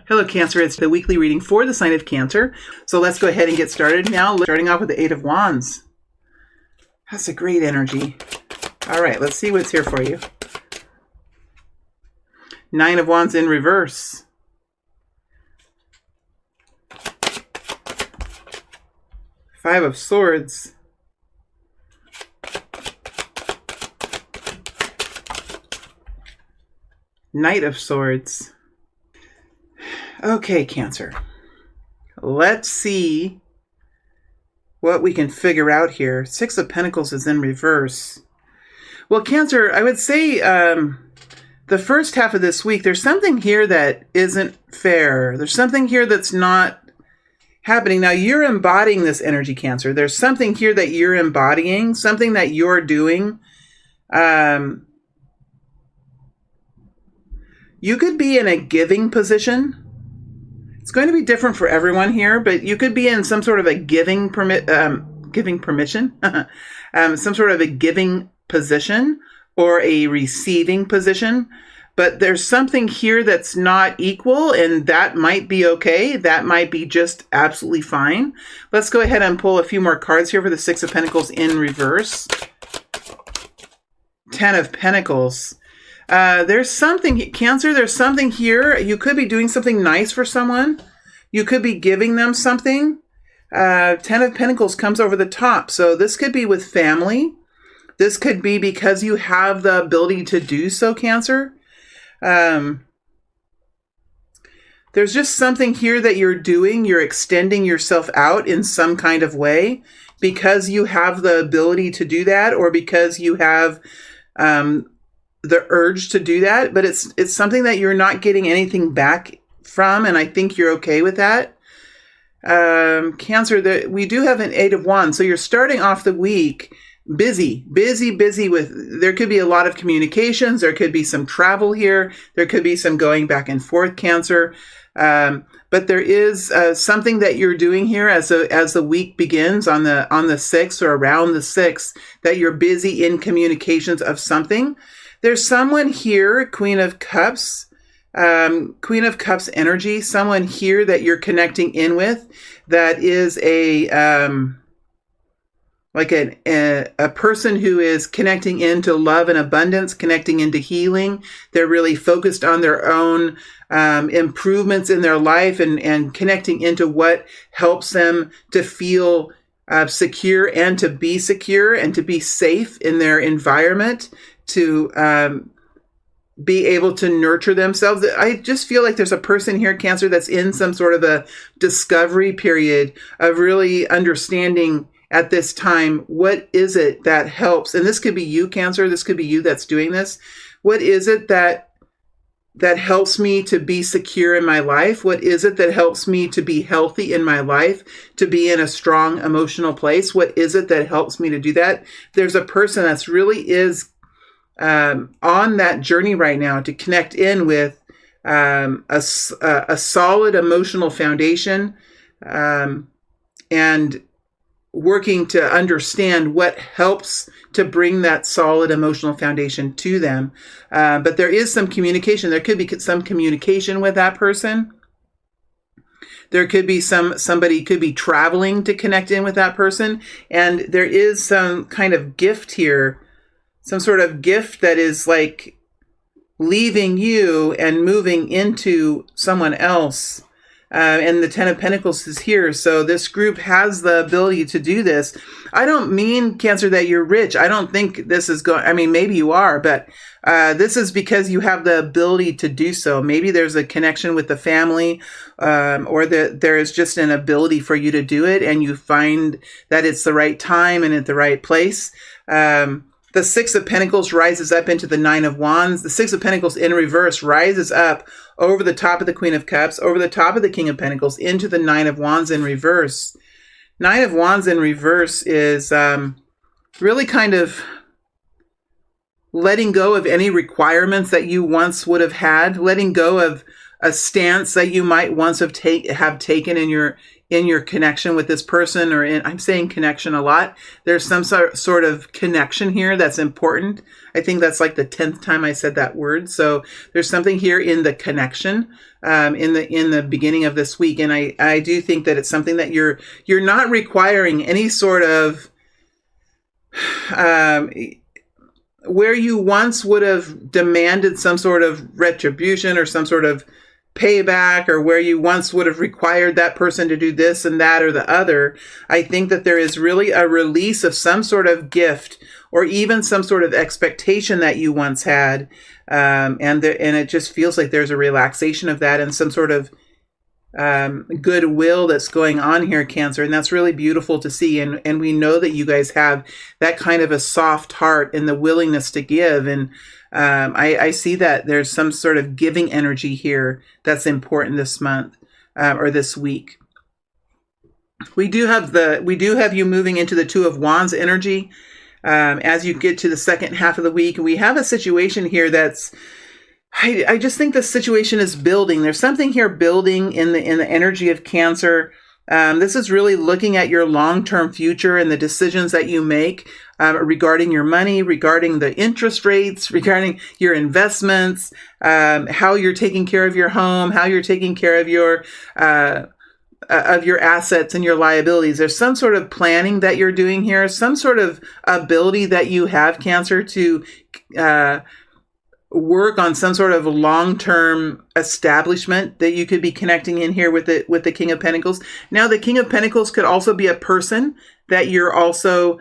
Hello, Cancer. It's the weekly reading for the sign of Cancer. So let's go ahead and get started now. Starting off with the Eight of Wands. That's a great energy. All right, let's see what's here for you. Nine of Wands in reverse. Five of Swords. Knight of Swords. Okay, Cancer. Let's see what we can figure out here. Six of Pentacles is in reverse. Well, Cancer, I would say the first half of this week, there's something here that isn't fair. There's something here that's not happening. Now, you're embodying this energy, Cancer. There's something here that you're embodying, something that you're doing. You could be in a giving position. It's going to be different for everyone here, but you could be in some sort of a giving permission, some sort of a giving position or a receiving position. But there's something here that's not equal, and that might be okay. That might be just absolutely fine. Let's go ahead and pull a few more cards here for the Six of Pentacles in reverse. Ten of Pentacles. There's something, Cancer, there's something here. You could be doing something nice for someone. You could be giving them something. Ten of Pentacles comes over the top. So this could be with family. This could be because you have the ability to do so, Cancer. There's just something here that you're doing. You're extending yourself out in some kind of way because you have the ability to do that, or because you have the urge to do that, but it's something that you're not getting anything back from, and I think you're okay with that. Cancer, we do have an Eight of Wands, so you're starting off the week busy with, there could be a lot of communications, there could be some travel here, there could be some going back and forth, Cancer. But there is something that you're doing here as the week begins on the 6th or around the 6th, that you're busy in communications of something. There's someone here, Queen of Cups energy, someone here that you're connecting in with that is a person who is connecting into love and abundance, connecting into healing. They're really focused on their own improvements in their life and connecting into what helps them to feel secure and to be secure and to be safe in their environment, to be able to nurture themselves. I just feel like there's a person here, Cancer, that's in some sort of a discovery period of really understanding at this time, what is it that helps? And this could be you, Cancer. This could be you that's doing this. What is it that helps me to be secure in my life? What is it that helps me to be healthy in my life, to be in a strong emotional place? What is it that helps me to do that? There's a person that's really is on that journey right now to connect in with a solid emotional foundation, and working to understand what helps to bring that solid emotional foundation to them. But there is some communication. There could be some communication with that person. There could be somebody could be traveling to connect in with that person. And there is some kind of gift here, some sort of gift that is like leaving you and moving into someone else. And the Ten of Pentacles is here. So this group has the ability to do this. I don't mean, Cancer, that you're rich. I don't think this is going, I mean, maybe you are, but this is because you have the ability to do so. Maybe there's a connection with the family, or that there is just an ability for you to do it, and you find that it's the right time and at the right place. The Six of Pentacles rises up into the Nine of Wands. The Six of Pentacles in reverse rises up over the top of the Queen of Cups, over the top of the King of Pentacles, into the Nine of Wands in reverse. Nine of Wands in reverse is really kind of letting go of any requirements that you once would have had, letting go of a stance that you might once have taken in in your connection with this person, or I'm saying connection a lot. There's some sort of connection here that's important. I think that's like the 10th time I said that word. So there's something here in the connection, in the beginning of this week. And I do think that it's something that you're not requiring any sort of, where you once would have demanded some sort of retribution or some sort of payback, or where you once would have required that person to do this and that or the other. I think that there is really a release of some sort of gift, or even some sort of expectation that you once had, and it just feels like there's a relaxation of that and some sort of goodwill that's going on here, Cancer, and that's really beautiful to see. And we know that you guys have that kind of a soft heart and the willingness to give. And I see that there's some sort of giving energy here that's important this month, or this week. We do have you moving into the Two of Wands energy as you get to the second half of the week. We have a situation here that's, I just think the situation is building. There's something here building in the energy of Cancer. This is really looking at your long-term future and the decisions that you make regarding your money, regarding the interest rates, regarding your investments, how you're taking care of your home, how you're taking care of your assets and your liabilities. There's some sort of planning that you're doing here, some sort of ability that you have, Cancer, to work on some sort of long-term establishment that you could be connecting in here with the King of Pentacles. Now, the King of Pentacles could also be a person that you're also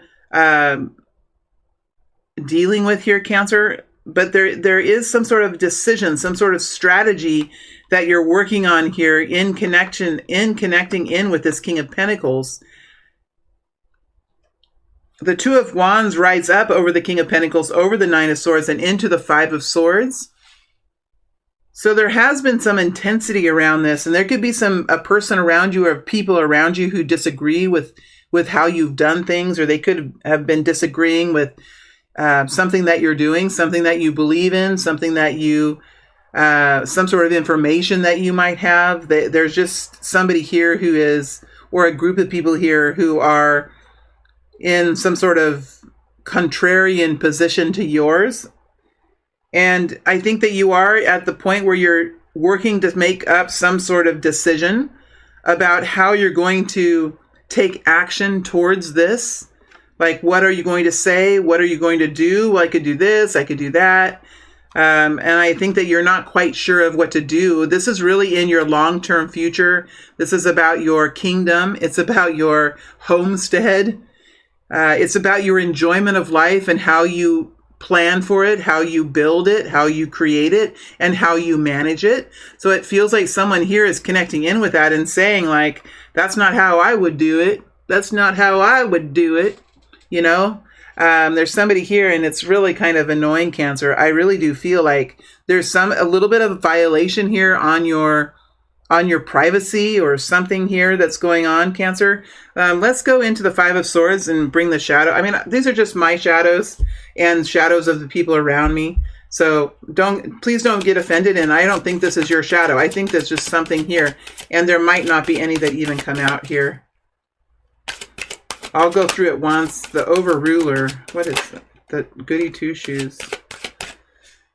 dealing with here, Cancer. But there is some sort of decision, some sort of strategy that you're working on here in connecting in with this King of Pentacles. The Two of Wands rides up over the King of Pentacles, over the Nine of Swords, and into the Five of Swords. So there has been some intensity around this, and there could be a person around you or people around you who disagree with how you've done things, or they could have been disagreeing with something that you're doing, something that you believe in, something that you, some sort of information that you might have. There's just somebody here who is, or a group of people here who are in some sort of contrarian position to yours. And I think that you are at the point where you're working to make up some sort of decision about how you're going to take action towards this. Like, what are you going to say? What are you going to do? Well, I could do this, I could do that. And I think that you're not quite sure of what to do. This is really in your long-term future. This is about your kingdom. It's about your homestead. It's about your enjoyment of life and how you plan for it, how you build it, how you create it, and how you manage it. So it feels like someone here is connecting in with that and saying, like, that's not how I would do it. That's not how I would do it. You know, there's somebody here, and it's really kind of annoying, Cancer. I really do feel like there's a little bit of violation here on your privacy or something here that's going on, Cancer. Let's go into the Five of Swords and bring the shadow. I mean, these are just my shadows and shadows of the people around me. So please don't get offended. And I don't think this is your shadow. I think there's just something here, and there might not be any that even come out here. I'll go through it once. The Overruler. What is that? The Goody Two Shoes.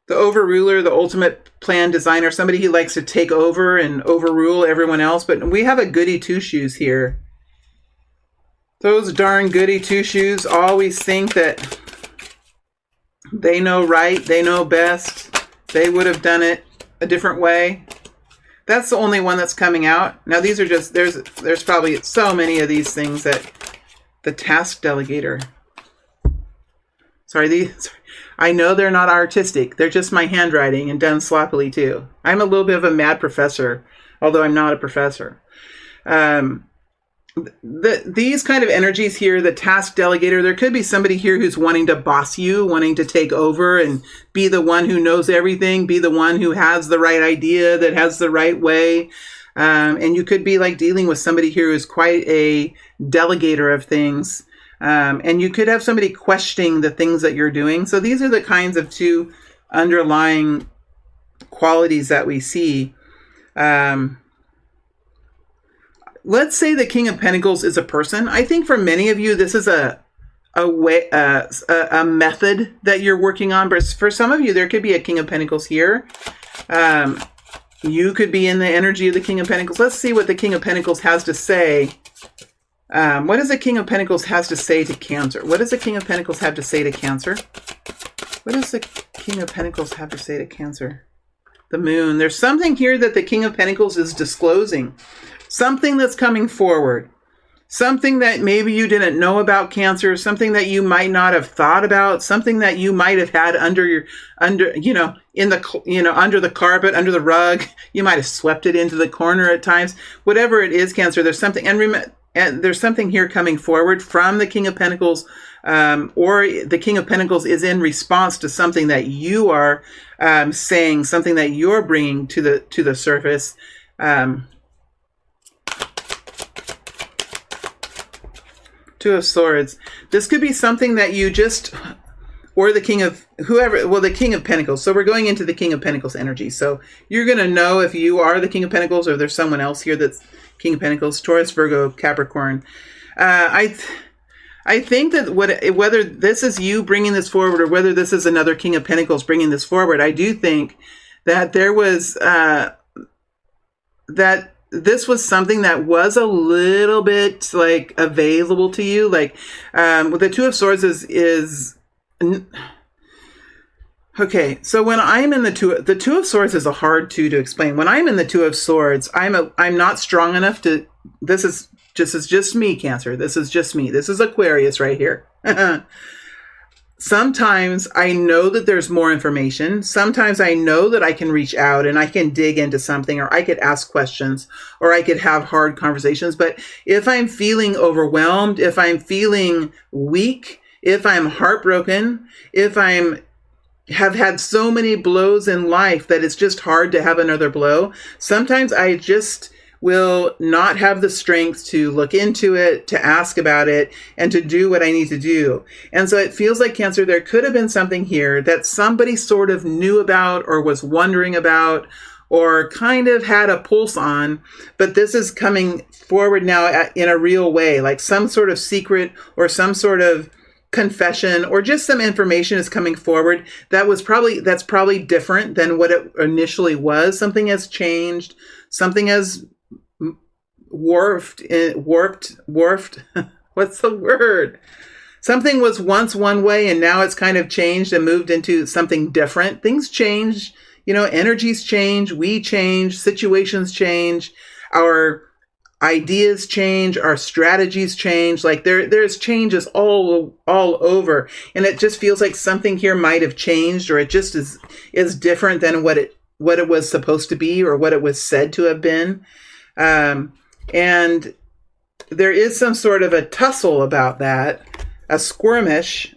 The Overruler, the ultimate plan designer, somebody who likes to take over and overrule everyone else. But we have a Goody Two Shoes here. Those darn Goody Two Shoes always think that they know right, they know best. They would have done it a different way. That's the only one that's coming out. Now these are just, there's probably so many of these things that the task delegator. Sorry, I know they're not artistic. They're just my handwriting and done sloppily too. I'm a little bit of a mad professor, although I'm not a professor. These kind of energies here, the task delegator, there could be somebody here who's wanting to boss you, wanting to take over and be the one who knows everything, be the one who has the right idea, that has the right way. And you could be like dealing with somebody here who's quite a delegator of things. And you could have somebody questioning the things that you're doing. So these are the kinds of two underlying qualities that we see. let's say the King of Pentacles is a person. I think for many of you, this is a method that you're working on. But for some of you, there could be a King of Pentacles here. You could be in the energy of the King of Pentacles. Let's see what the King of Pentacles has to say. What does the King of Pentacles has to say to Cancer? What does the King of Pentacles have to say to Cancer? What does the King of Pentacles have to say to Cancer? The Moon. There's something here that the King of Pentacles is disclosing. Something that's coming forward. Something that maybe you didn't know about, Cancer. Something that you might not have thought about. Something that you might have had under the carpet, under the rug. You might have swept it into the corner at times. Whatever it is, Cancer, there's something. And there's something here coming forward from the King of Pentacles, or the King of Pentacles is in response to something that you are saying, something that you're bringing to the surface. Two of Swords. This could be something that you just, or the King of whoever, well, the King of Pentacles. So we're going into the King of Pentacles energy. So you're going to know if you are the King of Pentacles or there's someone else here that's King of Pentacles, Taurus, Virgo, Capricorn. I think that whether this is you bringing this forward or whether this is another King of Pentacles bringing this forward, I do think that there was, that this was something that was a little bit like available to you. Like, with the Two of Swords is okay. So when I'm in the Two of Swords is a hard two to explain. When I'm in the Two of Swords, I'm not strong enough to, this is just me, Cancer. This is just me. This is Aquarius right here. Sometimes I know that there's more information. Sometimes I know that I can reach out and I can dig into something, or I could ask questions, or I could have hard conversations. But if I'm feeling overwhelmed, if I'm feeling weak, if I'm heartbroken, if have had so many blows in life that it's just hard to have another blow, sometimes I just will not have the strength to look into it, to ask about it, and to do what I need to do. And so it feels like, Cancer, there could have been something here that somebody sort of knew about or was wondering about or kind of had a pulse on, but this is coming forward now in a real way, like some sort of secret or some sort of confession or just some information is coming forward that's probably different than what it initially was. Something has changed. Something has warped. What's the word? Something was once one way and now it's kind of changed and moved into something different. Things change, energies change, we change, situations change, our ideas change, our strategies change. Like there's changes all over, and it just feels like something here might have changed, or it just is different than what it was supposed to be or what it was said to have been. And there is some sort of a tussle about that, a skirmish.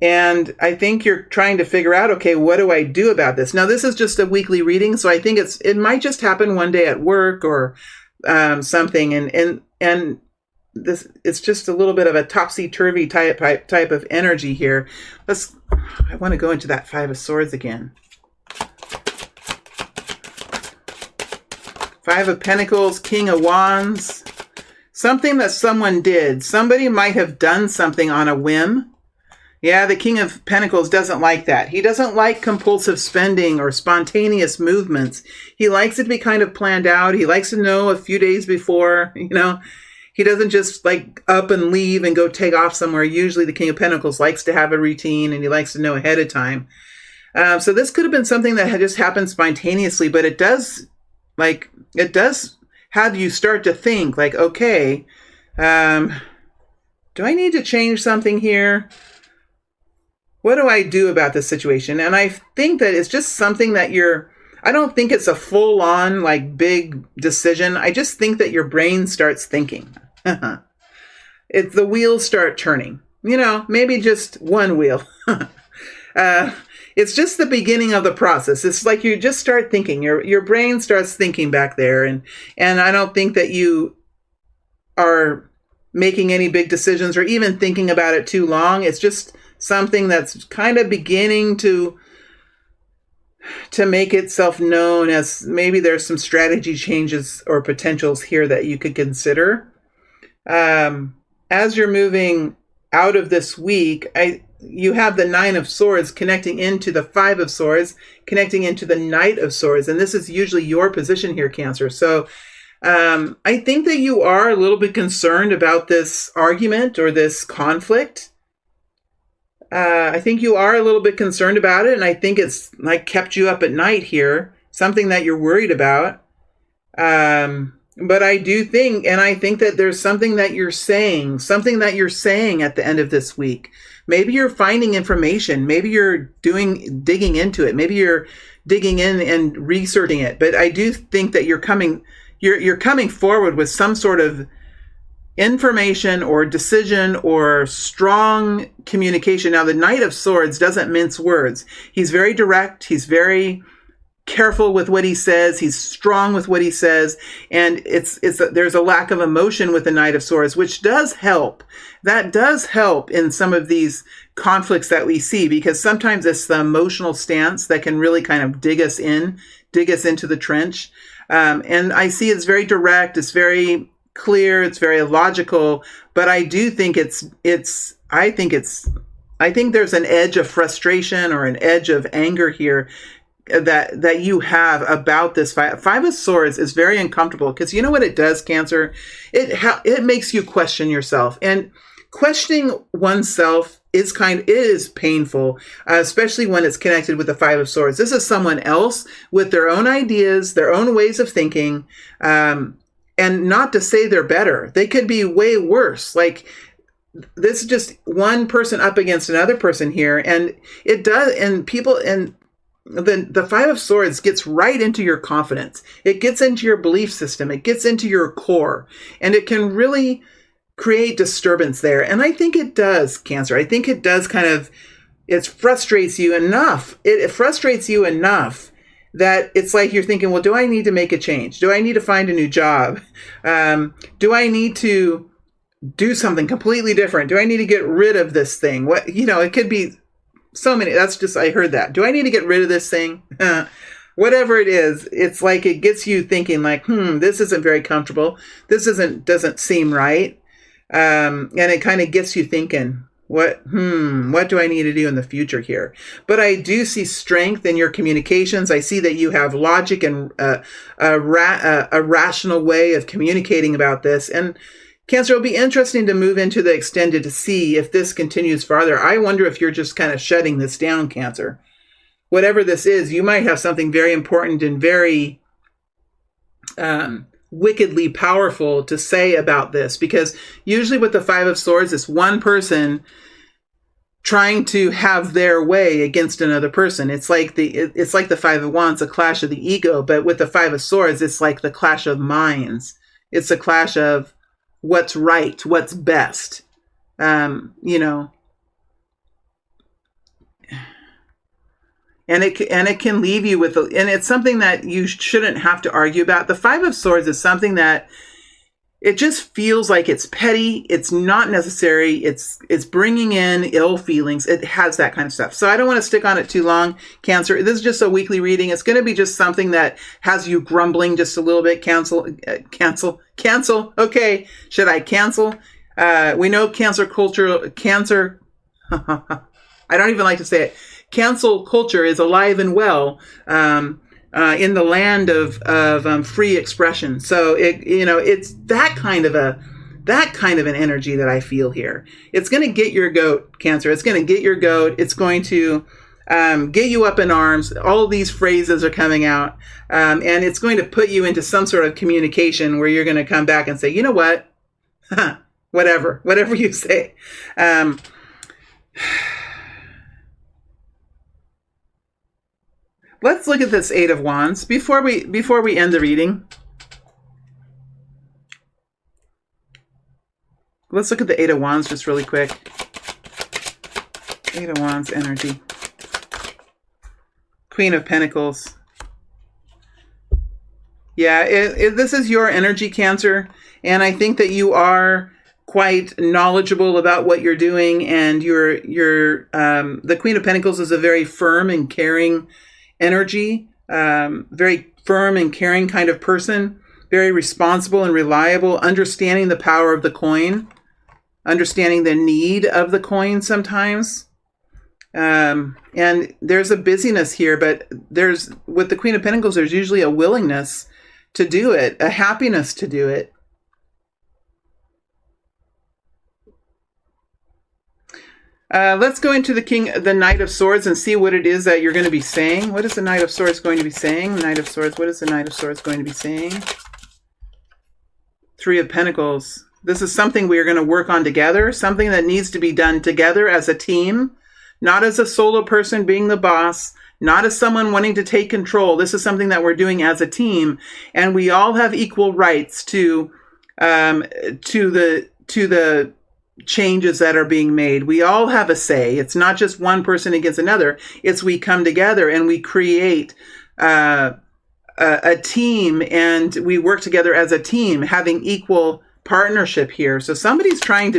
And I think you're trying to figure out, okay, what do I do about this? Now, this is just a weekly reading, so I think it might just happen one day at work or something. And this, it's just a little bit of a topsy-turvy type of energy here. I want to go into that Five of Swords again. Five of Pentacles, King of Wands. Something that someone did. Somebody might have done something on a whim. Yeah, the King of Pentacles doesn't like that. He doesn't like compulsive spending or spontaneous movements. He likes it to be kind of planned out. He likes to know a few days before, He doesn't just like up and leave and go take off somewhere. Usually the King of Pentacles likes to have a routine and he likes to know ahead of time. So this could have been something that had just happened spontaneously, but it does have you start to think like, okay, do I need to change something here? What do I do about this situation? And I think that it's just something that I don't think it's a full on like big decision. I just think that your brain starts thinking. The wheels start turning, maybe just one wheel. It's just the beginning of the process. It's like you just start thinking, your brain starts thinking back there. And I don't think that you are making any big decisions or even thinking about it too long. It's just something that's kind of beginning to to make itself known, as maybe there's some strategy changes or potentials here that you could consider. As you're moving out of this week, you have the Nine of Swords connecting into the Five of Swords, connecting into the Knight of Swords. And this is usually your position here, Cancer. So I think that you are a little bit concerned about this argument or this conflict. I think you are a little bit concerned about it. And I think it's like kept you up at night here, something that you're worried about. But I do think, and I think that there's something that you're saying at the end of this week. Maybe you're finding information. Maybe you're digging into it. Maybe you're digging in and researching it. But I do think that you're coming forward with some sort of information or decision or strong communication. Now, the Knight of Swords doesn't mince words. He's very direct. He's very careful with what he says. He's strong with what he says. And there's a lack of emotion with the Knight of Swords, which does help. That does help in some of these conflicts that we see, because sometimes it's the emotional stance that can really kind of dig us into the trench. And I see it's very direct. It's very clear. It's very logical. But I do think I think there's an edge of frustration or an edge of anger here that you have about this Five of Swords. Is very uncomfortable, because you know what it does, Cancer? It makes you question yourself, and questioning oneself is painful, especially when it's connected with the Five of Swords. This is someone else with their own ideas, their own ways of thinking, and not to say they're better. They could be way worse. Like, this is just one person up against another person here, and it does, and people, and the Five of Swords gets right into your confidence. It gets into your belief system. It gets into your core, and it can really create disturbance there. And I think it does, Cancer. I think it does it frustrates you enough. It frustrates you enough that it's like you're thinking, well, do I need to make a change? Do I need to find a new job? Do I need to do something completely different? Do I need to get rid of this thing? It could be so many. I heard that. Do I need to get rid of this thing? Whatever it is, it's like it gets you thinking like, this isn't very comfortable. This doesn't seem right. And it kind of gets you thinking, what do I need to do in the future here? But I do see strength in your communications. I see that you have logic and a rational way of communicating about this. And Cancer, it'll be interesting to move into the extended to see if this continues farther. I wonder if you're just kind of shutting this down, Cancer. Whatever this is, you might have something very important and very wickedly powerful to say about this, because usually with the Five of Swords, it's one person trying to have their way against another person. It's like the Five of Wands, a clash of the ego, but with the Five of Swords, it's like the clash of minds. It's a clash of what's right, what's best, and it can leave you with, and it's something that you shouldn't have to argue about. The Five of Swords is something that it just feels like it's petty. It's not necessary. It's bringing in ill feelings. It has that kind of stuff. So I don't want to stick on it too long, Cancer. This is just a weekly reading. It's going to be just something that has you grumbling just a little bit. Cancel. Okay. Should I cancel? We know Cancer culture, I don't even like to say it. Cancel culture is alive and well in the land of free expression. So it's that kind of an energy that I feel here. It's going to get your goat, Cancer. It's going to get your goat. It's going to get you up in arms. All these phrases are coming out, and it's going to put you into some sort of communication where you're going to come back and say, you know what, whatever you say. Let's look at this Eight of Wands before we end the reading. Let's look at the Eight of Wands just really quick. Eight of Wands energy. Queen of Pentacles. Yeah, this is your energy, Cancer, and I think that you are quite knowledgeable about what you're doing, and the Queen of Pentacles is a very firm and caring energy, very firm and caring kind of person, very responsible and reliable, understanding the power of the coin, understanding the need of the coin sometimes. And there's a busyness here, but with the Queen of Pentacles, there's usually a willingness to do it, a happiness to do it. Let's go into the Knight of Swords and see what it is that you're going to be saying. What is the Knight of Swords going to be saying? Knight of Swords, what is the Knight of Swords going to be saying? Three of Pentacles. This is something we are going to work on together, something that needs to be done together as a team, not as a solo person being the boss, not as someone wanting to take control. This is something that we're doing as a team, and we all have equal rights to the changes that are being made. We all have a say. It's not just one person against another. It's we come together and we create a team, and we work together as a team, having equal partnership here. So somebody's being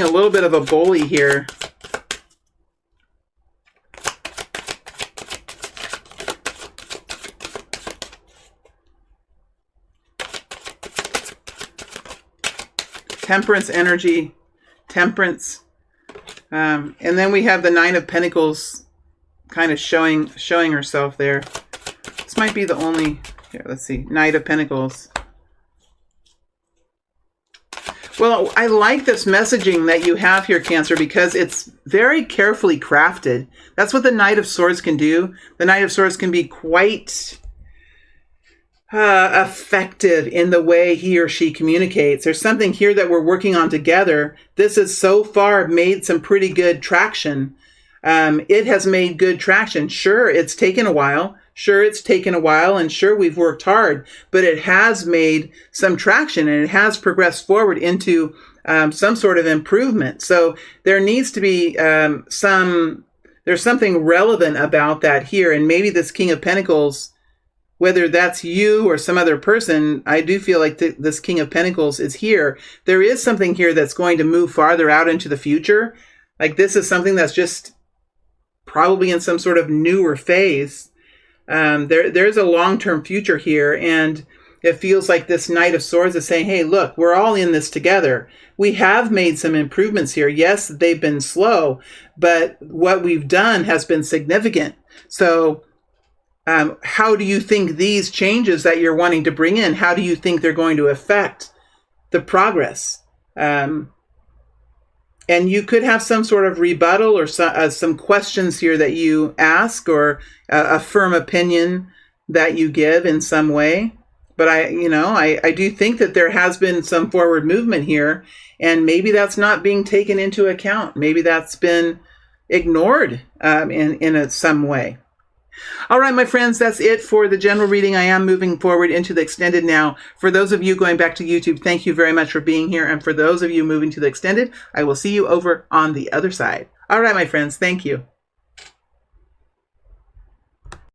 a little bit of a bully here. Temperance energy, temperance. And then we have the Nine of Pentacles kind of showing herself there. This might be the only, here, let's see, Knight of Pentacles. Well, I like this messaging that you have here, Cancer, because it's very carefully crafted. That's what the Knight of Swords can do. The Knight of Swords can be quite effective in the way he or she communicates. There's something here that we're working on together. This has so far made some pretty good traction. It has made good traction. Sure, it's taken a while. And sure, we've worked hard, but it has made some traction, and it has progressed forward into some sort of improvement. So there needs to be there's something relevant about that here. And maybe this King of Pentacles, whether that's you or some other person, I do feel like this King of Pentacles is here. There is something here that's going to move farther out into the future. Like this is something that's just probably in some sort of newer phase. There's a long-term future here, and it feels like this Knight of Swords is saying, hey, look, we're all in this together. We have made some improvements here. Yes, they've been slow, but what we've done has been significant. So how do you think these changes that you're wanting to bring in, how do you think they're going to affect the progress? And you could have some sort of rebuttal or some questions here that you ask, or a firm opinion that you give in some way. But I do think that there has been some forward movement here, and maybe that's not being taken into account. Maybe that's been ignored in some way. All right, my friends, that's it for the general reading. I am moving forward into the extended now. For those of you going back to YouTube, thank you very much for being here. And for those of you moving to the extended, I will see you over on the other side. All right, my friends, thank you.